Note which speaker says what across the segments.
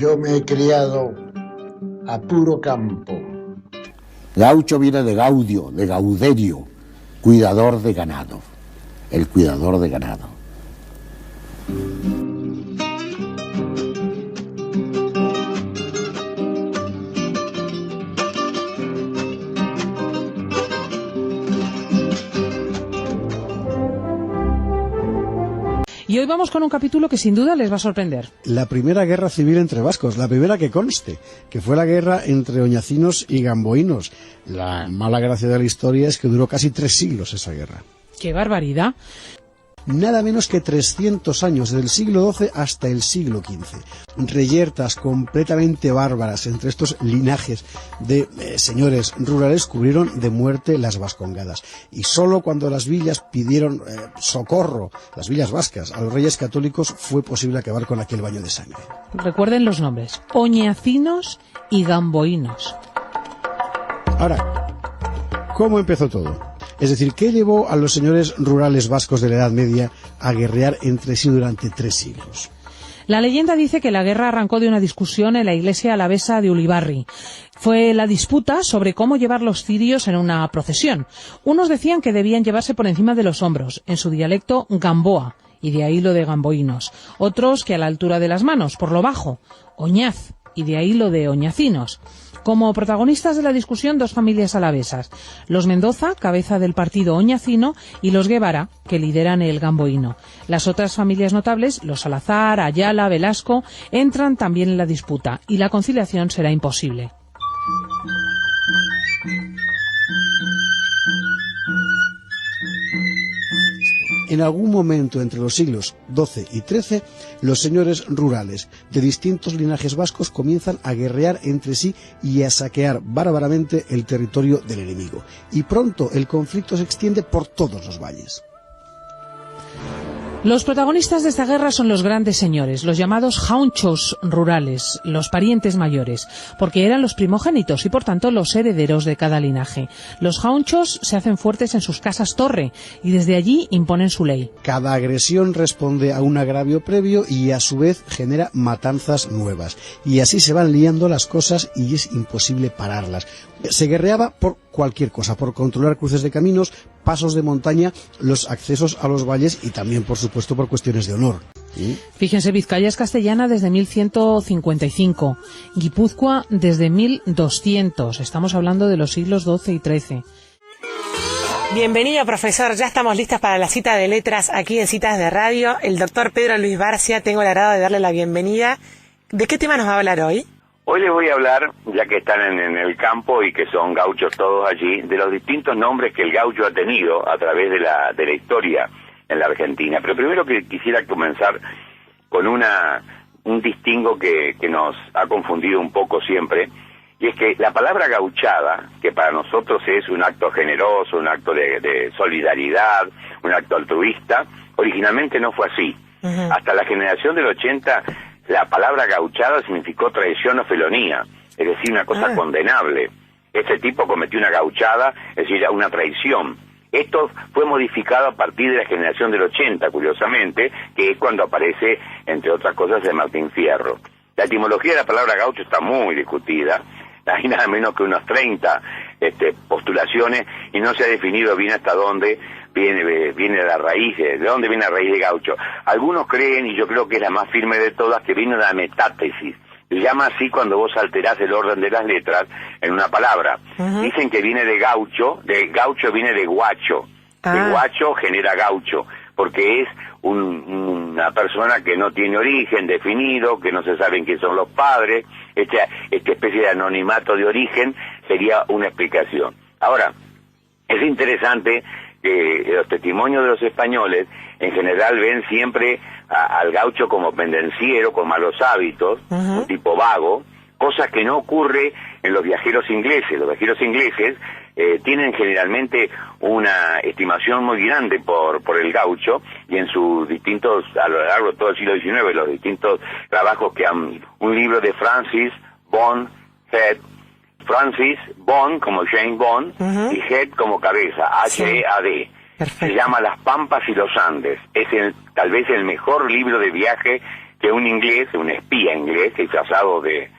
Speaker 1: Yo me he criado a puro campo.
Speaker 2: Gaucho viene de gaudio, de gauderio, cuidador de ganado, el cuidador de ganado.
Speaker 3: Y hoy vamos con un capítulo que sin duda les va a sorprender.
Speaker 4: La primera guerra civil entre vascos, la primera que conste, que fue la guerra entre oñacinos y gamboínos. La mala gracia de la historia es que duró casi 3 siglos esa guerra.
Speaker 3: ¡Qué barbaridad!
Speaker 4: Nada menos que 300 años, desde el siglo XII hasta el siglo XV. Reyertas completamente bárbaras entre estos linajes de señores rurales cubrieron de muerte las vascongadas. Y solo cuando las villas pidieron socorro, las villas vascas, a los reyes católicos, fue posible acabar con aquel baño de sangre.
Speaker 3: Recuerden los nombres: oñacinos y gamboínos.
Speaker 4: Ahora, ¿cómo empezó todo? Es decir, ¿qué llevó a los señores rurales vascos de la Edad Media a guerrear entre sí durante 3 siglos?
Speaker 3: La leyenda dice que la guerra arrancó de una discusión en la iglesia alavesa de Ulibarri. Fue la disputa sobre cómo llevar los cirios en una procesión. Unos decían que debían llevarse por encima de los hombros, en su dialecto gamboa, y de ahí lo de gamboínos. Otros que a la altura de las manos, por lo bajo, oñaz, y de ahí lo de oñacinos. Como protagonistas de la discusión, 2 familias alavesas: los Mendoza, cabeza del partido oñacino, y los Guevara, que lideran el gamboíno. Las otras familias notables, los Salazar, Ayala, Velasco, entran también en la disputa, y la conciliación será imposible.
Speaker 4: En algún momento entre los siglos XII y XIII, los señores rurales de distintos linajes vascos comienzan a guerrear entre sí y a saquear bárbaramente el territorio del enemigo. Y pronto el conflicto se extiende por todos los valles.
Speaker 3: Los protagonistas de esta guerra son los grandes señores, los llamados jaunchos rurales, los parientes mayores, porque eran los primogénitos y por tanto los herederos de cada linaje. Los jaunchos se hacen fuertes en sus casas torre y desde allí imponen su ley.
Speaker 4: Cada agresión responde a un agravio previo y a su vez genera matanzas nuevas. Y así se van liando las cosas y es imposible pararlas. Se guerreaba por cualquier cosa, por controlar cruces de caminos, pasos de montaña, los accesos a los valles y también, por supuesto, por cuestiones de honor. ¿Sí?
Speaker 3: Fíjense, Vizcaya es castellana desde 1155, Guipúzcoa desde 1200, estamos hablando de los siglos XII y XIII.
Speaker 5: Bienvenido, profesor. Ya estamos listas para la cita de letras aquí en Citas de Radio. El doctor Pedro Luis Barcia, tengo el agrado de darle la bienvenida. ¿De qué tema nos va a hablar hoy?
Speaker 6: Hoy les voy a hablar, ya que están en el campo y que son gauchos todos allí, de los distintos nombres que el gaucho ha tenido a través de la historia en la Argentina. Pero primero que quisiera comenzar con un distingo que nos ha confundido un poco siempre, y es que la palabra gauchada, que para nosotros es un acto generoso, un acto de solidaridad, un acto altruista, originalmente no fue así. Uh-huh. Hasta la generación del 80, la palabra gauchada significó traición o felonía, es decir, una cosa condenable. Este tipo cometió una gauchada, es decir, una traición. Esto fue modificado a partir de la generación del 80, curiosamente, que es cuando aparece, entre otras cosas, el Martín Fierro. La etimología de la palabra gaucho está muy discutida, hay nada menos que unas 30 postulaciones, y no se ha definido bien hasta dónde viene la raíz, de dónde viene la raíz de gaucho. Algunos creen, y yo creo que es la más firme de todas, que viene de la metátesis. Se llama así cuando vos alterás el orden de las letras en una palabra. Uh-huh. Dicen que viene de gaucho viene de guacho. De guacho genera gaucho, porque es una persona que no tiene origen definido, que no se saben quién son los padres. Esta especie de anonimato de origen sería una explicación. Ahora, es interesante que los testimonios de los españoles en general ven siempre al gaucho como pendenciero, con malos hábitos, un tipo vago, cosa que no ocurre en los viajeros ingleses. Los viajeros ingleses tienen generalmente una estimación muy grande por el gaucho, y en sus distintos, a lo largo de todo el siglo XIX, los distintos trabajos que han, un libro de Francis Bond Head, Francis Bond como James Bond, y Head como cabeza, H-E-A-D. Se llama Las Pampas y los Andes. Es tal vez el mejor libro de viaje que un inglés, un espía inglés, disfrazado de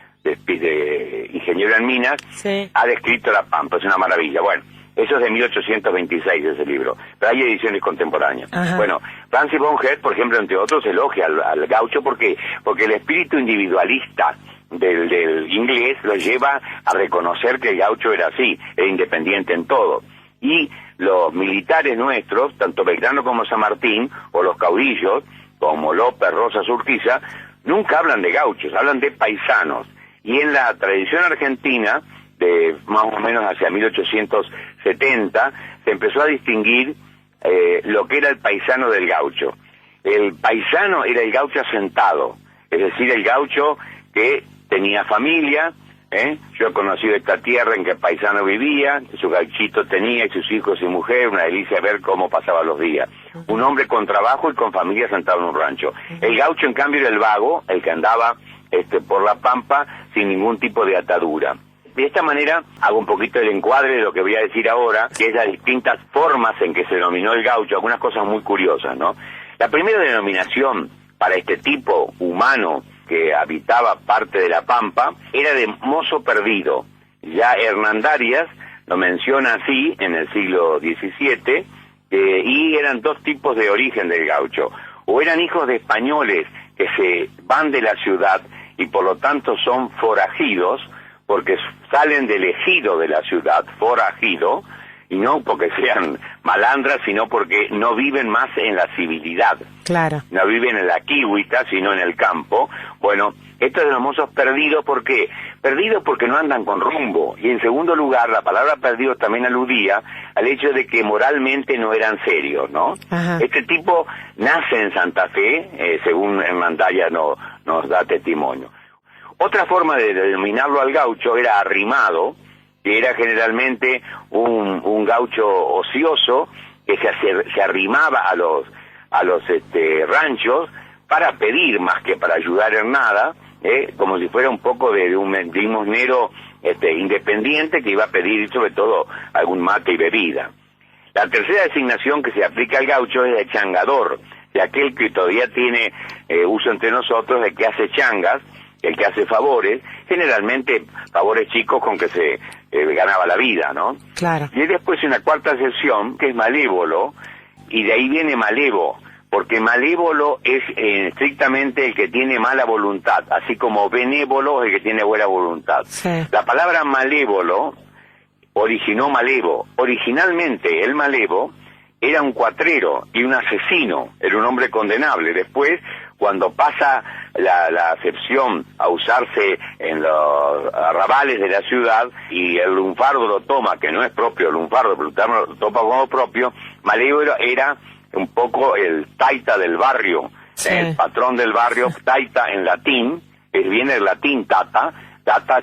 Speaker 6: ingeniero en minas,
Speaker 5: Sí.
Speaker 6: ha descrito la Pampa. Es una maravilla. Bueno, eso es de 1826 ese libro, pero hay ediciones contemporáneas.
Speaker 5: Ajá.
Speaker 6: Bueno, Francis von Hertz, por ejemplo, entre otros, elogia al gaucho porque el espíritu individualista del inglés lo lleva a reconocer que el gaucho era así, era independiente en todo. Y los militares nuestros, tanto Belgrano como San Martín, o los caudillos, como López, Rosas, Urquiza, nunca hablan de gauchos, hablan de paisanos. Y en la tradición argentina, de más o menos hacia 1870, se empezó a distinguir lo que era el paisano del gaucho. El paisano era el gaucho asentado, es decir, el gaucho que tenía familia. Yo he conocido esta tierra en que el paisano vivía, su gauchito tenía, y sus hijos y mujer, una delicia ver cómo pasaban los días. Un hombre con trabajo y con familia sentado en un rancho. El gaucho, en cambio, era el vago, el que andaba por la pampa sin ningún tipo de atadura. De esta manera hago un poquito el encuadre de lo que voy a decir ahora, que es las distintas formas en que se denominó el gaucho, algunas cosas muy curiosas, ¿no? La primera denominación para este tipo humano que habitaba parte de la pampa era de mozo perdido. Ya Hernandarias lo menciona así en el siglo XVII, y eran dos tipos de origen del gaucho. O eran hijos de españoles que se van de la ciudad y por lo tanto son forajidos, porque salen del ejido de la ciudad, forajido, y no porque sean malandras, sino porque no viven más en la civilidad.
Speaker 5: Claro.
Speaker 6: No viven en la kiwita, sino en el campo. Bueno, estos de los mozos perdidos, ¿por qué? Perdidos porque no andan con rumbo. Y en segundo lugar, la palabra perdido también aludía al hecho de que moralmente no eran serios, ¿no?
Speaker 5: Ajá.
Speaker 6: Este tipo nace en Santa Fe, según Hernandarias nos da testimonio. Otra forma de denominarlo al gaucho era arrimado, que era generalmente un gaucho ocioso que se arrimaba a los ranchos para pedir más que para ayudar en nada, como si fuera un poco de un limosnero independiente que iba a pedir sobre todo algún mate y bebida. La tercera designación que se aplica al gaucho es de changador, de aquel que todavía tiene uso entre nosotros, de que hace changas, el que hace favores, generalmente favores chicos con que se ganaba la vida, ¿no?
Speaker 5: Claro.
Speaker 6: Y después una cuarta sección que es malévolo, y de ahí viene malevo, porque malévolo es estrictamente el que tiene mala voluntad, así como benévolo es el que tiene buena voluntad.
Speaker 5: Sí.
Speaker 6: La palabra malévolo originó malevo. Originalmente el malevo era un cuatrero y un asesino, era un hombre condenable. Después, cuando pasa la acepción a usarse en los arrabales de la ciudad y el lunfardo lo toma, que no es propio el lunfardo, pero lo toma como propio, malévolo era un poco el taita del barrio,
Speaker 5: sí,
Speaker 6: el patrón del barrio, taita en latín, que viene del latín tata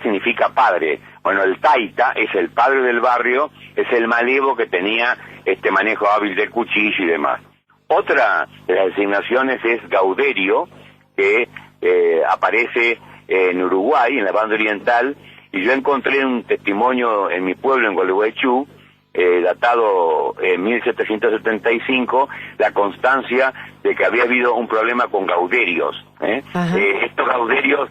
Speaker 6: significa padre. Bueno, el taita es el padre del barrio, es el malevo que tenía este manejo hábil del cuchillo y demás. Otra de las designaciones es gauderio, que aparece en Uruguay, en la banda oriental, y yo encontré un testimonio en mi pueblo, en Gualeguaychú, datado en 1775, la constancia de que había habido un problema con gauderios. Estos gauderios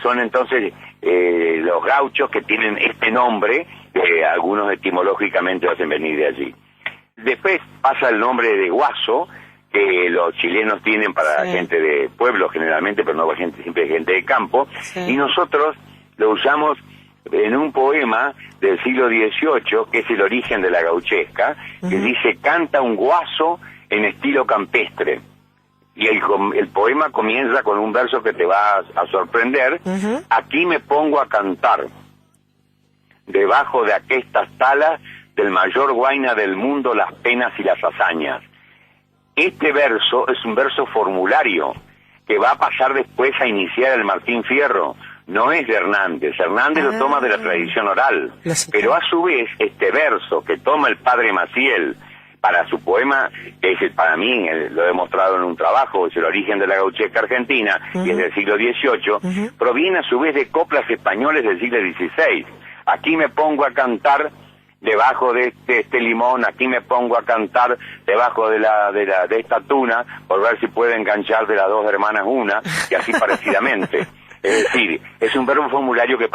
Speaker 6: son entonces los gauchos que tienen este nombre, que algunos etimológicamente lo hacen venir de allí. Después pasa el nombre de guaso, que los chilenos tienen para
Speaker 5: sí,
Speaker 6: gente de pueblo generalmente, pero no siempre gente de campo, sí, y nosotros lo usamos en un poema del siglo XVIII, que es el origen de la gauchesca, que dice: canta un guaso en estilo campestre. Y el poema comienza con un verso que te va a sorprender. Aquí me pongo a cantar, debajo de aquestas talas, del mayor guaina del mundo, las penas y las hazañas. Este verso es un verso formulario que va a pasar después a iniciar el Martín Fierro. No es de Hernández. Hernández lo toma de la tradición oral. Pero a su vez, este verso que toma el padre Maciel para su poema, que es para mí, lo he demostrado en un trabajo, es el origen de la gauchesca argentina, y es del siglo XVIII, proviene a su vez de coplas españoles del siglo XVI. Aquí me pongo a cantar, debajo de este limón, aquí me pongo a cantar debajo de esta tuna, por ver si puede enganchar de las dos hermanas una, y así parecidamente. Es decir, es un verbo formulario que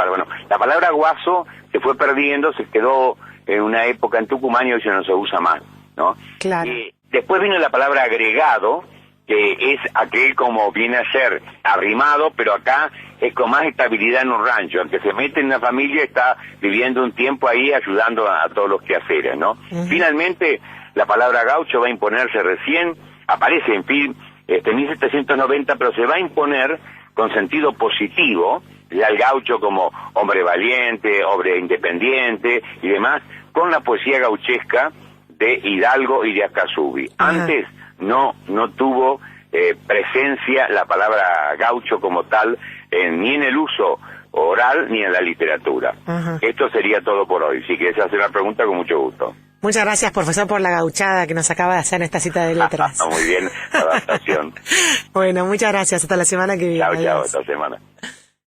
Speaker 6: la palabra guaso se fue perdiendo, se quedó en una época en Tucumán y hoy ya no se usa más, ¿no?
Speaker 5: Claro.
Speaker 6: Después vino la palabra agregado, que es aquel como viene a ser arrimado, pero acá es con más estabilidad en un rancho. Aunque se mete en una familia, está viviendo un tiempo ahí ayudando a todos los quehaceres, ¿no? Finalmente, la palabra gaucho va a imponerse recién, aparece en 1790, pero se va a imponer con sentido positivo, ya el gaucho como hombre valiente, hombre independiente y demás, con la poesía gauchesca de Hidalgo y de Acasubi. Antes no tuvo presencia la palabra gaucho como tal, ni en el uso oral ni en la literatura. Esto sería todo por hoy. Si quieres hacer una pregunta, con mucho gusto.
Speaker 5: Muchas gracias, profesor, por la gauchada que nos acaba de hacer en esta cita de letras.
Speaker 6: Muy bien, adaptación.
Speaker 5: Bueno, muchas gracias. Hasta la semana que viene.
Speaker 6: Chao, hasta la semana.